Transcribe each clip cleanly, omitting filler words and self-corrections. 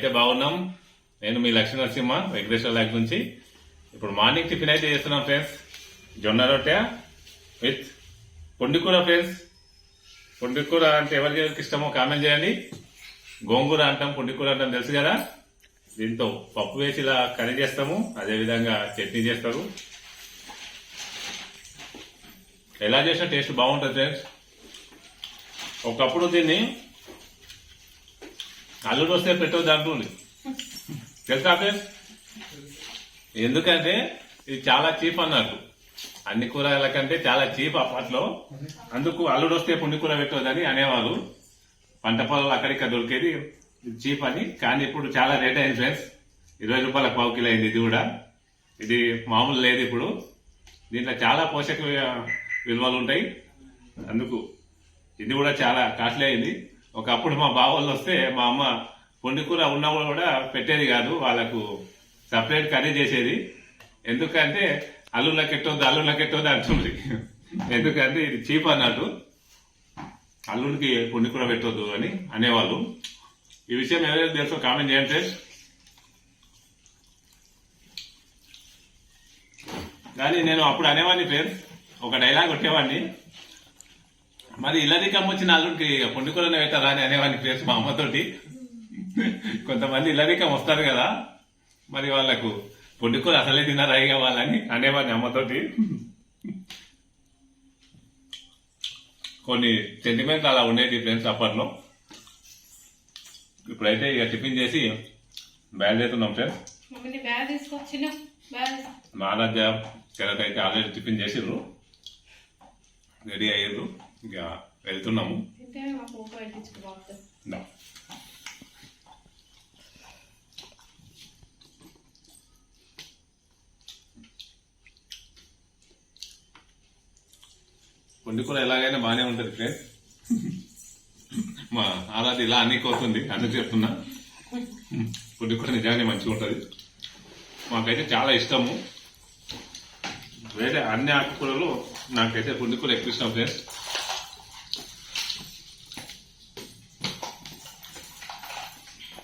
మేమైతే బాగున్నాం. నేను మీ లక్ష్మీ నరసింహ వెంకటేశ్వర లాగ్ నుంచి. ఇప్పుడు మార్నింగ్ టిఫిన్ అయితే చేస్తున్నాం ఫ్రెండ్స్. జొన్న రొట్టె విత్ పుండికూర ఫ్రెండ్స్. పుండికూర అంటే ఎవరికి ఇష్టమో కామెంట్ చేయండి. గోంగూర అంటాం, పుండికూర అంటాం, తెలుసు కదా. దీంతో పప్పు వేసి ఇలా కర్రీ చేస్తాము, అదేవిధంగా చట్నీ చేస్తారు. ఎలా చేసినా టేస్ట్ బాగుంటుంది ఫ్రెండ్స్. ఒకప్పుడు దీన్ని అల్లుడు వస్తే పెట్టవద్దు అంటుంది, తెలుసా ఫ్రెండ్స్. ఎందుకంటే ఇది చాలా చీప్ అన్నట్టు, అన్ని కూరగాయల కంటే చాలా చీప్ అప్పట్లో. అందుకు అల్లుడు వస్తే పుండికూర పెట్టవద్దని అనేవాళ్ళు. పంట పొలాలు అక్కడిక్కడ దొరికేది, చీప్ అని. కానీ ఇప్పుడు చాలా రేట్ అయింది ఫ్రెండ్స్. 20 రూపాయలకు పావు కిలో అయింది. ఇది కూడా ఇది మామూలు లేదు ఇప్పుడు. దీంట్లో చాలా పోషక విలువలు ఉంటాయి, అందుకు ఇది కూడా చాలా కాస్ట్లీ అయింది. ఒకప్పుడు మా బావోళ్ళు వస్తే మా అమ్మ పుండికూర ఉన్నప్పుడు కూడా పెట్టేది కాదు, వాళ్ళకు సపరేట్ కర్రీ చేసేది. ఎందుకంటే అల్లుళ్ళకెట్టొద్దు అంటుంది. ఎందుకంటే ఇది చీప్ అన్నట్టు, అల్లుడికి పుండికూర పెట్టొద్దు అని అనేవాళ్ళు. ఈ విషయం ఎవరైతే తెలుసో కామెంట్ చేయండి ఫ్రెండ్స్. కానీ నేను అప్పుడు అనేవాడిని ఫ్రెండ్స్, ఒక డైలాగ్ కొట్టేవాడిని, మరి ఇల్లరికం వచ్చిన అల్లుడికి పుండికూరనే పెట్టారా అని అనేవాడిని ఫ్రెండ్స్ మా అమ్మతోటి. కొంతమంది ఇల్లరికం వస్తారు కదా, మరి వాళ్లకు పుండికూర అసలే తిన్నారా ఇక వాళ్ళని అనేవాడిని అమ్మతోటి. కొన్ని సెంటిమెంట్స్ అలా ఉండేది ఫ్రెండ్స్ అప్పట్లో. ఇప్పుడైతే ఇక టిఫిన్ చేసి బయలుదేరుతున్నాం ఫ్రెండ్స్. మహారాజా అయితే ఆల్రెడీ టిఫిన్ చేసిర్రు, రెడీ అయ్యారు, ఇక వెళ్తున్నాము. పుండికూర ఎలాగైనా బాగానే ఉంటుంది ఫ్రెండ్స్. మా ఆరాధి ఇలా అన్ని కోతుంది, అందుకు చెప్తున్నా. పుండికూర నిజంగానే మంచిగా ఉంటుంది, మాకైతే చాలా ఇష్టము. వేరే అన్ని ఆకుకూరలు నాకైతే పుండికూర ఎక్కువ ఇష్టం ఫ్రెండ్స్.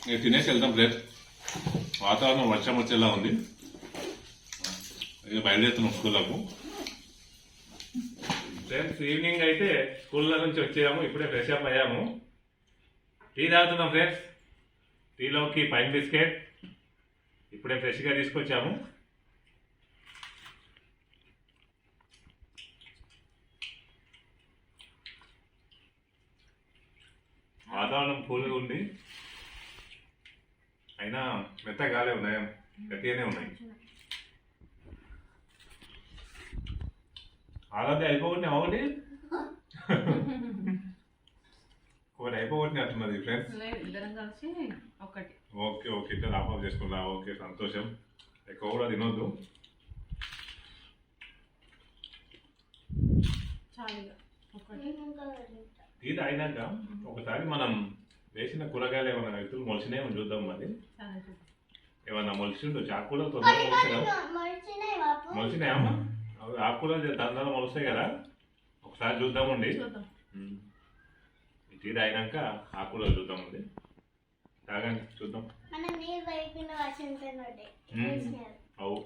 నేను తినేసి వెళ్తాం ఫ్రెండ్స్. వాతావరణం వర్షం వచ్చేలా ఉంది, ఇక బయలుదేరుతున్నాం స్కూళ్ళకు ఫ్రెండ్స్. ఈవినింగ్ అయితే స్కూళ్ళ నుంచి వచ్చాము, ఇప్పుడే ఫ్రెష్ అప్ అయ్యాము. టీ తాగుతున్నాం ఫ్రెండ్స్. టీలోకి పైన్ బిస్కెట్ ఇప్పుడే ఫ్రెష్గా తీసుకొచ్చాము. వాతావరణం కూల్గా ఉంది, అయినా మెత్తగాలే ఉన్నాయి, గట్టిగానే ఉన్నాయి. ఆరాధి అయిపోగొట్టినా ఒకటి అయిపోగొట్టినట్టున్నది ఫ్రెండ్స్. ఓకే ఓకే, ఇద్దరు ఆఫ్ చేసుకున్నా. ఓకే, సంతోషం. ఎక్కువ కూడా తినొద్దు. టీ తాగినాక ఒకసారి మనం వేసిన కూరగాయలు ఏమైనా రైతులు మొలిచినాయేమో చూద్దాం. మరి ఏమన్నా మొలిచిండు? చాకులు తొందరగా మొలిచినాయమ్మా? ఆకుకూరలు తొందరగా మొలుస్తాయి కదా, ఒకసారి చూద్దామండి. టీ తాగినాక ఆకుకూరలు చూద్దామండి. తాగండి, చూద్దాం. అవు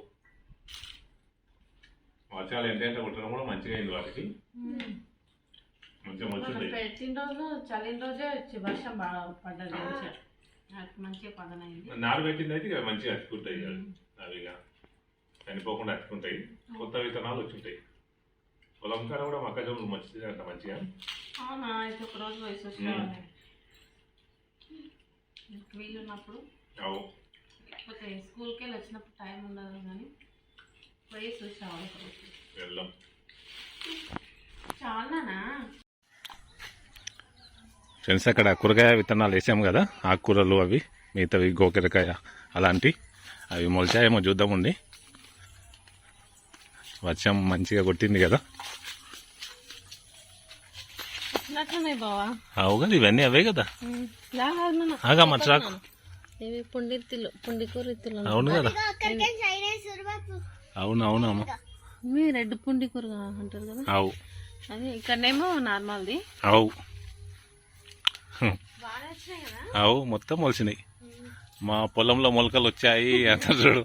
వర్షాలు ఎంత కొట్టడం కూడా మంచిగా అయింది వాటికి. మంచిగా పెట్టిన రోజు చల్లిన రోజే వర్షం బాగా పడ్డది, మంచిగా పడనైంది. నారు పెట్టింది అయితే మంచిగా అతుకుంటాయి, అవిగా చనిపోకుండా అతుకుంటాయి. కొత్త విత్తనాలు వచ్చుంటాయి. పొలం కాడ కూడా మొక్కజొన్నలు మంచిది అంట, మంచిగా. అవునా, అయితే ఒక రోజు వయసు వచ్చేవాళ్ళే వీలున్నప్పుడు. లేకపోతే స్కూల్కి వెళ్ళి వచ్చినప్పుడు టైం ఉండదు, కానీ పోయి చూసావాలి వెళ్దాం. చాలానా ఫ్రెండ్స్, అక్కడ కూరగాయ విత్తనాలు వేసాము కదా, ఆకుకూరలు అవి, మిగతావి గోకరకాయ అలాంటి అవి మొలిచాయేమో చూద్దామండి. వర్షం మంచిగా కొట్టింది కదా. అవు కదా, ఇవన్నీ అవే కదా. అవును కదా, అవును అవునమ్మా. మీ రెడ్ పుండికూర అంటారు కదా. అవు, అది ఇక్కడనేమో నార్మల్ది. అవు అవు మొత్తం మొలిసినాయి. మా పొలంలో మొలకలు వచ్చాయి అంత చూడు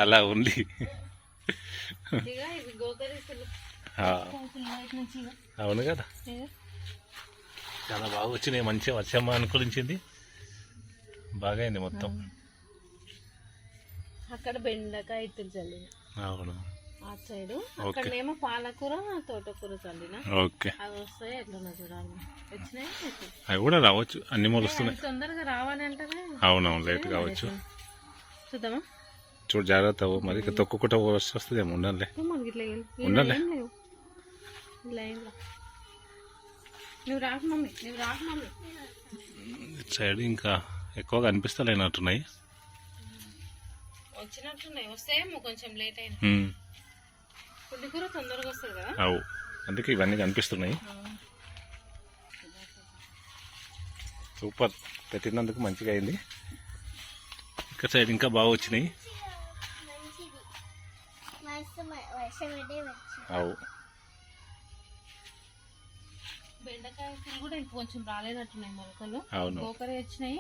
అలా ఉంది. ఇక ఇవి గోకరీసులు ఆ, బయట నుంచి ఇక. అవును కదా, ఇక. చాలా బాగా వచ్చినాయి. మంచిగా వర్షం అనుకూలించింది, బాగా అయింది మొత్తం. అక్కడ బెండకాయ ఇత్తులు చల్లిన అవును, ఆ సైడు, అక్కడనేమో పాలకూర తోటకూర చల్లిన. ఓకే, అవి వస్తాయి ఎట్లా చూడాలి. వచ్చినాయి అవి కూడా రావచ్చు, అన్ని మొలుస్తున్నాయి. తొందరగా రావాలి అంటేనే అవునవును, లేట్ కావచ్చు. చూద్దామా, చూడు జాగ్రత్త అవ్వు, మరి ఇక తొక్కుకుంటా వస్తుందేమో. ఉండాలి మనకి ఇట్లా ఉండాలి. ఏం లేవు ఇలా ఏం లేవు. నువ్వు రాకు మమ్మీ, నువ్వు రాకు మమ్మీ. ఇటు సైడ్ ఇంకా ఎక్కువగా అనిపిస్తలేనట్టున్నాయి. వచ్చినట్టున్నాయి, వస్తాయేమో కొంచెం లేట్ అయినా. పుండికూర తొందరగా వస్తుంది కదా. అవు, అందుకే ఇవన్నీ కనిపిస్తున్నాయి. సూపర్, పెట్టినందుకు మంచిగా అయింది. ఇక్కడ సైడ్ ఇంకా బాగా వచ్చినాయి. అవు, బెండకాయలు కూడా ఇంక కొంచెం రాలేనట్టున్నాయి మొలకలు. అవును, గోకరే వచ్చినాయి.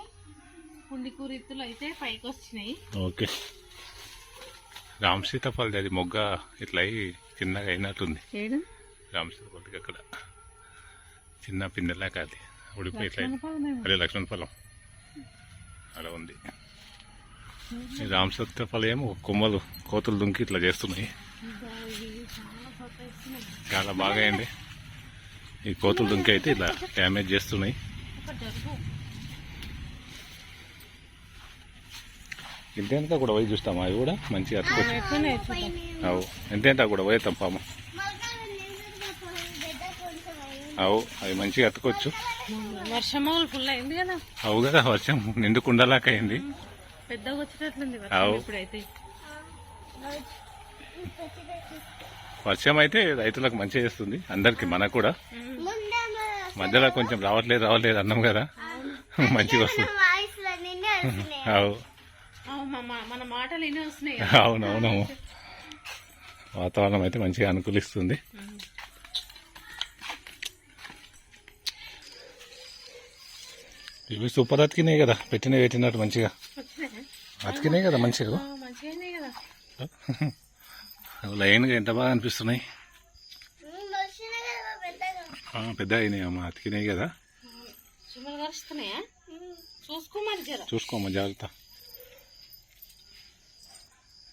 పుండికూర ఇత్తులు అయితే పైకి వచ్చినాయి. ఓకే. రామ్ సీతాఫల్ అది మొగ్గ ఇట్లా అయి చిన్నగా అయినట్టుంది. రామ్ సీతాఫల్కి అక్కడ చిన్న పిందెలాగా అది ఉడిపోయి ఇట్లా అదే లక్ష్మణ ఫలం అలా ఉంది. ఈ రామ్ సీతాఫలం ఏమో కొమ్మలు కోతులు దుంకి ఇట్లా చేస్తున్నాయి. చాలా బాగా అయింది. ఈ కోతులు దుంకి అయితే ఇట్లా డ్యామేజ్ చేస్తున్నాయి. ఇంతేంత కూడా పోయి చూస్తామా, అవి కూడా మంచిగా అతుకోవచ్చు. అవు, ఎంతేంత కూడా పోయేస్తాం పాము. అవు, అవి మంచిగా అతుకోవచ్చు. వర్షం ఫుల్ అయింది కదా. అవు కదా, వర్షం నిండుకుండలాక అయింది. పెద్దగా వచ్చేటట్లుంది అవు, ఇప్పుడైతే. వర్షం అయితే రైతులకు మంచిగా చేస్తుంది, అందరికి, మనకు కూడా. మధ్యలో కొంచెం రావట్లేదు అన్నాం కదా, మంచిగా వస్తుంది. అవు, మన మాటలు ఇన్ని వస్తున్నాయి. అవునవును, వాతావరణం అయితే మంచిగా అనుకూలిస్తుంది. ఇవి సూపర్ అతికినాయి కదా, పెట్టినట్టు మంచిగా అతికినాయి కదా మంచిగా. లైన్గా ఎంత బాగా అనిపిస్తున్నాయి. పెద్ద అయినాయి అమ్మ, అతికినాయి కదా. చూసుకోమ్మా జాగ్రత్త,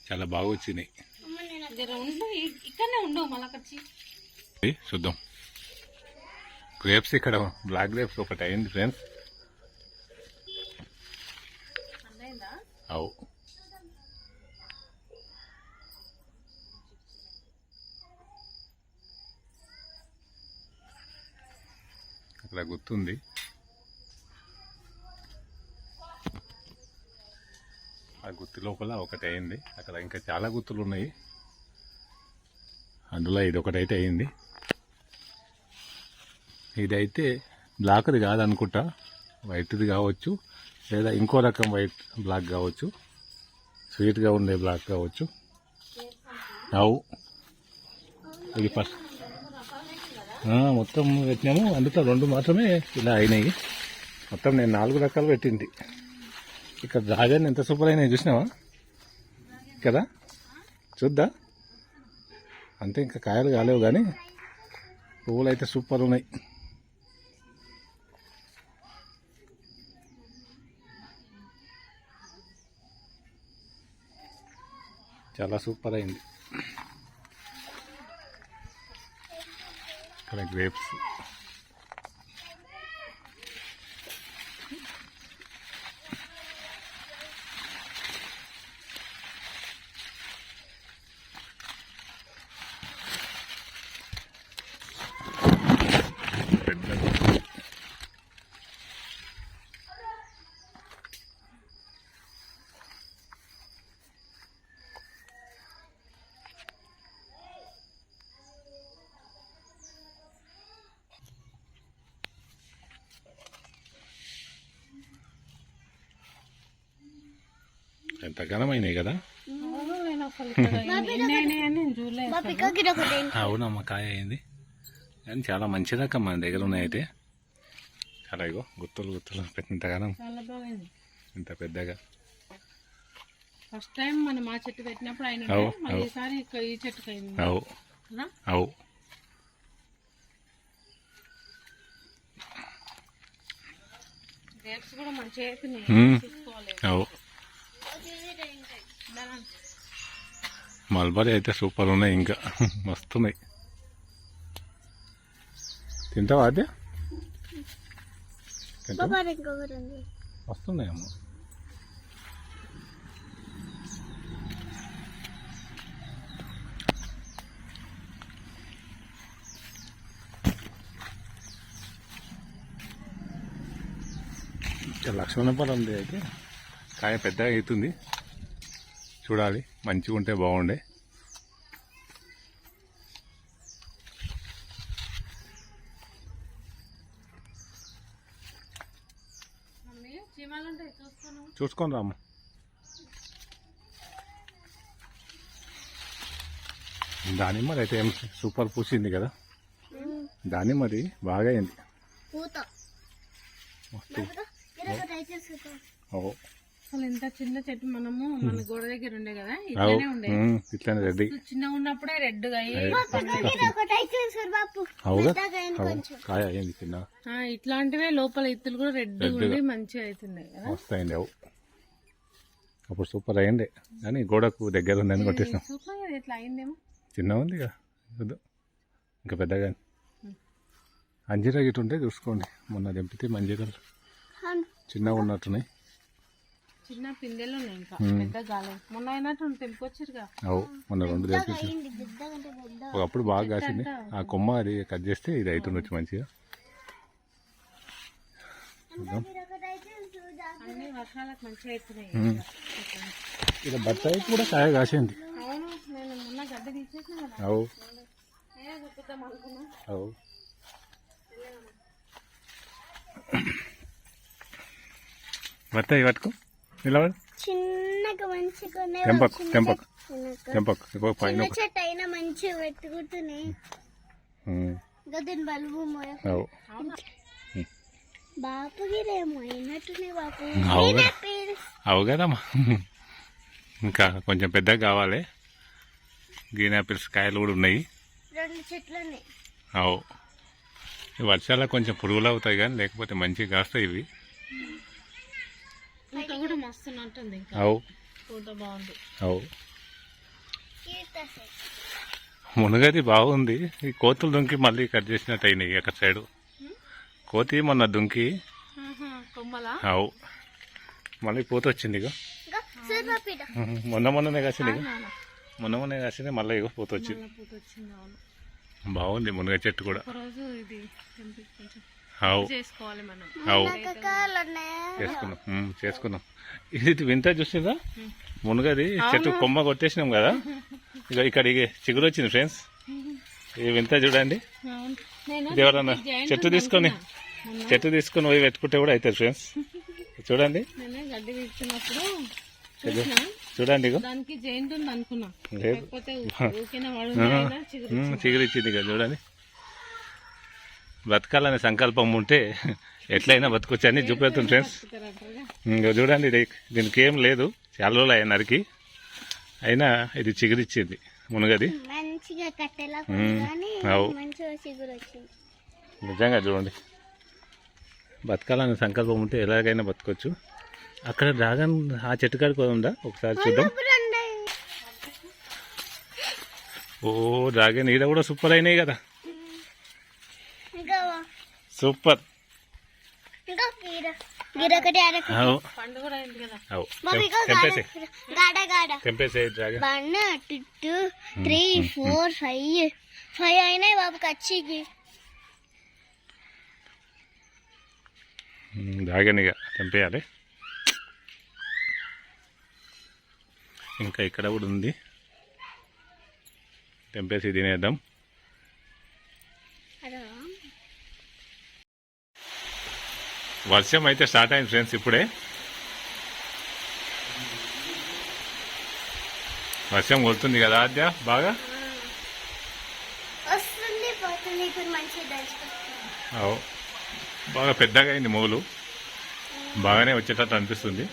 చాలా బాగా వచ్చినాయి. ఇక్కడనే ఉండవు మళ్ళీ చూద్దాం. గ్రేప్స్ ఇక్కడ బ్లాక్ గ్రేప్స్ ఒకటి అయింది ఫ్రెండ్స్. అవు, అక్కడ గుర్తుంది. ఆ గుత్తి లోపల ఒకటి అయింది, అక్కడ ఇంకా చాలా గుత్తులు ఉన్నాయి. అందులో ఇది ఒకటైతే అయింది. ఇదైతే బ్లాక్ది కాదనుకుంటా, వైట్ది కావచ్చు, లేదా ఇంకో రకం వైట్ బ్లాక్ కావచ్చు, స్వీట్గా ఉండే బ్లాక్ కావచ్చు. అవు, ఇది ఫస్ట్ మొత్తం పెట్టినాము, అందులో 2 మాత్రమే ఇలా అయినాయి. మొత్తం నేను 4 రకాలు పెట్టింది. ఇక్కడ డ్రాగన్ ఎంత సూపర్ అయినాయి చూసినావా కదా, చూద్దా. అంతే, ఇంకా కాయలు కాలేవు కానీ పువ్వులు అయితే సూపర్ ఉన్నాయి. చాలా సూపర్ అయింది. ఇక్కడ గ్రేప్స్, ఎంత ఘనమైనవి కదా. అవునమ్మ, కాయ అయింది కానీ చాలా మంచి రకం మన దగ్గర ఉన్నాయితే. చాలా ఇగో గుత్తులు పెట్టినంత గానం, ఇంత పెద్దగా ఫస్ట్ టైం మనం ఆ చెట్టు పెట్టినప్పుడు ఆయన మళ్ళీ ఈసారి ఈ చెట్టుకి అయింది అవు అవు గ్రేప్స్ కూడా మంచిగా అవుతున్నాయి చూసుకోవాలి. అవు మల్బరీ అయితే సూపర్ ఉన్నాయి, ఇంకా మస్తున్నాయి. తింటావా అదే? వస్తున్నాయమ్మ. లక్ష్మణపల్లి ఉంది అయితే కాయ పెద్దగా అవుతుంది, చూడాలి. మంచిగా ఉంటే బాగుండే. చూసుకొని రామ్మ. దానిమ్మది అయితే ఏం సూపర్ పూసింది కదా, దానిమ్మది బాగా అయింది. అసలు ఇంత చిన్న చెట్టు మనము మన గోడ దగ్గర ఉండే కదా, ఇట్లానే ఉండే. ఇట్లానే రెడ్ చిన్నగా ఉన్నప్పుడే రెడ్ కాయ అయింది చిన్న. ఇట్లాంటివే లోపల ఇత్తులు కూడా రెడ్ ఉండి మంచిగా అవుతున్నాయి కదా, వస్తాయండి. అవు అప్పుడు సూపర్ అయ్యండి, కానీ గోడకు దగ్గర ఉందని కొట్టేసినాం. సూపర్ ఇట్లా అయిందేమో. చిన్న ఉంది కదా, ఇంకా పెద్దగా. అంజీరా గిట్టు ఉంటే చూసుకోండి, మొన్న తెంపితే మంజీరాలు చిన్నగా ఉన్నట్టున్నాయి. చిన్న పిందెలు ఉన్నాయి, ఇంకా పెద్ద గాలి. మొన్న అయినట్టు తెంపుకొచ్చారుగా. అవు మొన్న 2 తెంపేసి ఒకప్పుడు బాగా కాసింది. ఆ కొమ్మ అది కట్ చేస్తే ఇది అవుతుండొచ్చు మంచిగా. చూద్దాం. అన్ని వర్షాలకు మంచిగా అవుతున్నాయి. ఇలా బత్తాయి కూడా కాయ కాసింది. అవును, నేను మొన్న గడ్డ తీసేసిన కదా. అవు గుర్తుద్దాం అనుకున్నా. అవు బత్తాయి పట్టుకో, నిలబడి చిన్నగా మంచిగా తెంపకు పైన చెట్టు అయినా మంచిగా పెట్టుకుంటున్నాయి. బల్బు బాపు గిరేమో అయినట్టున్నాయి బాపు. అవు కదమ్మా, ఇంకా కొంచెం పెద్దగా కావాలి. గ్రీన్ యాపిల్స్ కాయలు కూడా ఉన్నాయి, 2 చెట్లు ఉన్నాయి. అవు వర్షాల కొంచెం పురుగులు అవుతాయి, కానీ లేకపోతే మంచిగా కాస్తాయి ఇవి. ఇంకా కూడా మస్తున్నట్టుంది. అవు ఫోటో బాగుంది. అవు మునగది బాగుంది. ఈ కోతులు దుంకి మళ్ళీ కట్ చేసినట్టు అయినాయి అక్కడ సైడు. కోతి మొన్న దుంకి కొమ్మలా. అవు మళ్ళీ పూత వచ్చింది. ఇగో మొన్ననే కాసింది, మొన్ననే కాసింది, మళ్ళీ ఇగో పూత వచ్చింది. బాగుంది మునగ చెట్టు కూడా. అవు అవు చేసుకున్నాం. ఇది వింత చూసిందా, మునగది చెట్టు కొమ్మ కొట్టేసినాం కదా, ఇక ఇక్కడ చిగురు వచ్చింది ఫ్రెండ్స్. ఈ వింత చూడండి. ఇది ఎవరన్నా చెట్టు తీసుకొని పోయి పెట్టుకుంటే కూడా అవుతుంది ఫ్రెండ్స్. చూడండి చూడండి, లేదు చిగురు ఇచ్చింది కదా. చూడండి, బతకాలనే సంకల్పం ఉంటే ఎట్లయినా బతకొచ్చు అని చూపెడుతుంది ఫ్రెండ్స్. చూడండి, దీనికి ఏం లేదు, చాలా రోజులు అయ్యా నరికి, అయినా ఇది చిగురిచ్చింది మునగది. నిజంగా చూడండి, బతకాలనే సంకల్పం ఉంటే ఎలాగైనా బతకొచ్చు. అక్కడ డ్రాగన్ ఆ చెట్టు కాడికి ఉందా, ఒకసారి చూద్దాం. ఓ డ్రాగన్ ఈడ కూడా సూపర్ అయినాయి కదా, సూపర్. తెంపేసే డ్రాగన్ 1 2 3 4 5 అయినాయి బాబు కచ్చికి. డ్రాగన్ ఇక తెంపేయాలి. ఇంకా ఇక్కడ కూడా ఉంది, తెంపేసి తినేద్దాం. వర్షం అయితే స్టార్ట్ అయింది ఫ్రెండ్స్. ఇప్పుడే వర్షం కొడుతుంది కదా ఆద్య, బాగా బాగా పెద్దగా అయింది మూలు, బాగానే వచ్చేటట్టు అనిపిస్తుంది.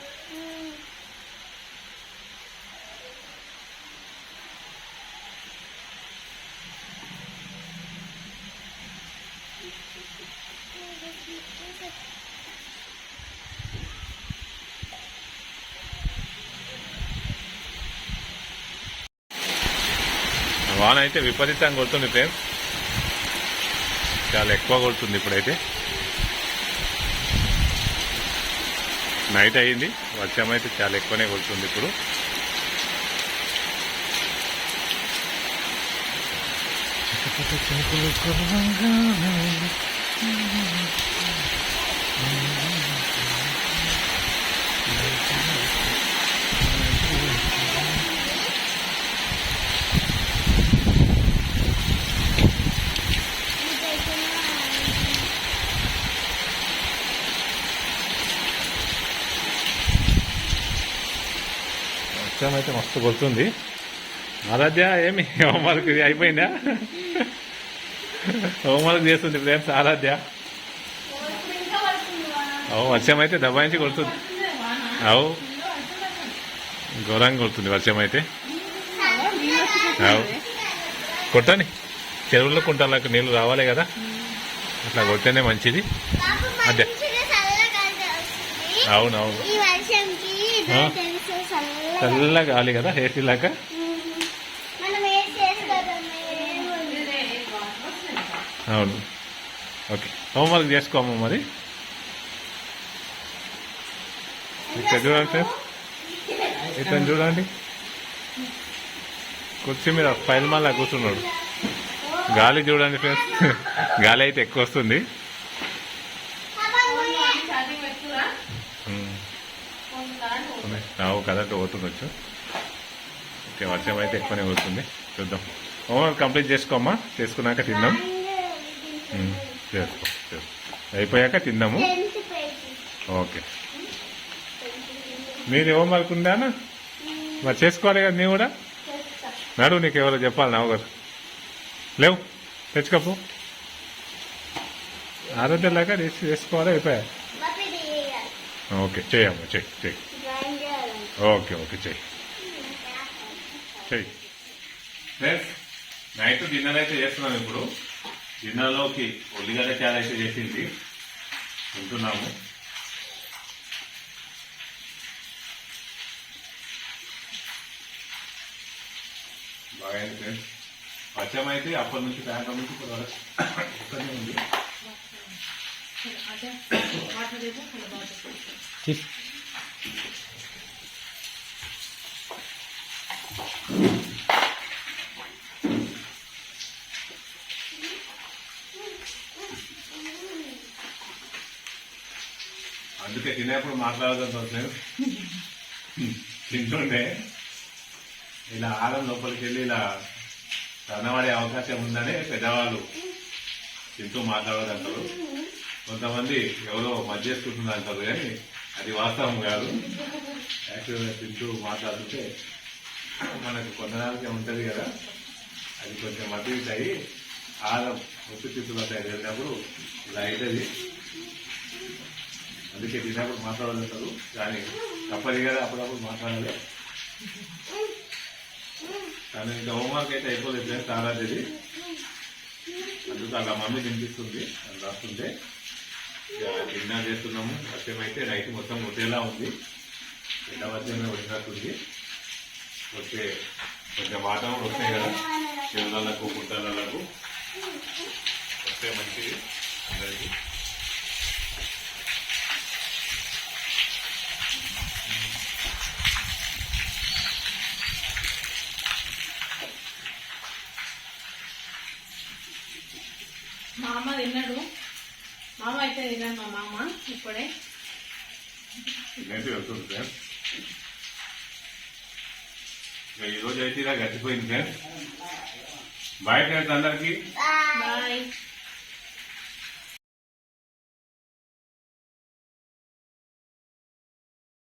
వాన అయితే విపరీతంగా కొడుతుంది ఫ్రెండ్స్, చాలా ఎక్కువ కొడుతుంది ఇప్పుడైతే. నైట్ అయ్యింది, వర్షం అయితే చాలా ఎక్కువనే కొడుతుంది ఇప్పుడు. వర్షం అయితే మస్తు కొడుతుంది. ఆరాధ్య ఏమి హోంవర్క్ అయిపోయిందా? హోంవర్క్ చేస్తుంది ఫ్రెండ్స్ ఆరాధ్య. వర్షం అయితే దబాయించి కొడుతుంది. అవు ఘోరంగా కొడుతుంది వర్షం అయితే. అవు కొట్టని, చెరువుల్లో కుంటాలకు నీళ్ళు రావాలి కదా, అట్లా కొడితేనే మంచిది. అదే అవునవును, చల్లగా గాలి కదా ఏసీ లాగా. అవును, ఓకే. హోంవర్క్ చేసుకోమా మరి. ఇక్కడ చూడండి సార్, ఇతను చూడండి కుర్చీ మీద ఫైల్ మళ్ళా కూర్చున్నాడు. గాలి చూడండి ఫ్రెండ్స్, గాలి అయితే ఎక్కువ వస్తుంది. రావు కదా పోతుండొచ్చు. ఓకే, వర్షం అయితే ఎక్కువనే పోతుంది. చూద్దాం. హోంవర్క్ కంప్లీట్ చేసుకోమ్మా, చేసుకున్నాక తిందాం. చేసుకో, అయిపోయాక తిందాము. ఓకే, మీది హోంవర్క్ ఉందానా? మరి చేసుకోవాలి కదా నీవు కూడా. నడు, నీకు ఎవరో చెప్పాలి నా ఒకరు. లేవు, తెచ్చుకోపు. ఆరోగ్యంలాగా చేసుకోవాలి. అయిపోయా. ఓకే, చేయమ్మా, చెయ్యి. ఓకే ఓకే, చెయ్యి. నైట్ డిన్నర్ అయితే చేస్తున్నాం. ఇప్పుడు డిన్నర్లోకి ఉల్లిగడ్డ చారు అయితే చేసింది, తింటున్నాము. బాగా ఫ్రెండ్స్, వర్షం అయితే అప్పటి నుంచి సాయంత్రం నుంచి ఇప్పుడు వరకు ఉంది. అందుకే తినేప్పుడు మాట్లాడదాం. తింటుండే ఇలా ఆహారం లోపలికి వెళ్ళి ఇలా సన్నబడే అవకాశం ఉందని పెద్దవాళ్ళు తింటూ మాట్లాడదంటారు. కొంతమంది ఎవరో మధ్య చేసుకుంటున్నారు అంటారు, కానీ అది వాస్తవం కాదు. యాక్చువల్గా తింటూ మాట్లాడుతుంటే మనకు కొందనాలకే ఉంటుంది కదా, అది కొంచెం మధ్య అయ్యి ఆహారం ఒత్తి తిట్టులు వస్తాయి. వెళ్ళినప్పుడు ఇలా అవుతుంది. అందుకే తిన్నప్పుడు మాట్లాడాలంటారు, కానీ తప్పది కదా, అప్పుడప్పుడు మాట్లాడాలి. కానీ ఇంకా హోంవర్క్ అయితే అయిపోలేదు చాలా తేదీ. అందుకు అలా మమ్మీ తినిపిస్తుంది, అది రాస్తుంటే డిన్నర్ చేస్తున్నాము. వర్షం అయితే నైట్ మొత్తం కొట్టేలా ఉంది, పెద్ద వర్షమే వచ్చినట్టుంది. వస్తే కొంచెం వాతావరణం వస్తాయి కదా చెరువులకు గుంటలకు, వస్తే మంచిది అందరికీ. మామ తిన్నాడు, మామ అయితే తిన్నాడు. మా మామ ఇప్పుడే వెళ్తుంది ఫ్రెండ్స్. ఈరోజు అయితే ఇలా గడిచిపోయింది ఫ్రెండ్స్. బాయ్ ఫ్రెండ్స్ అందరికీ. బాయ్.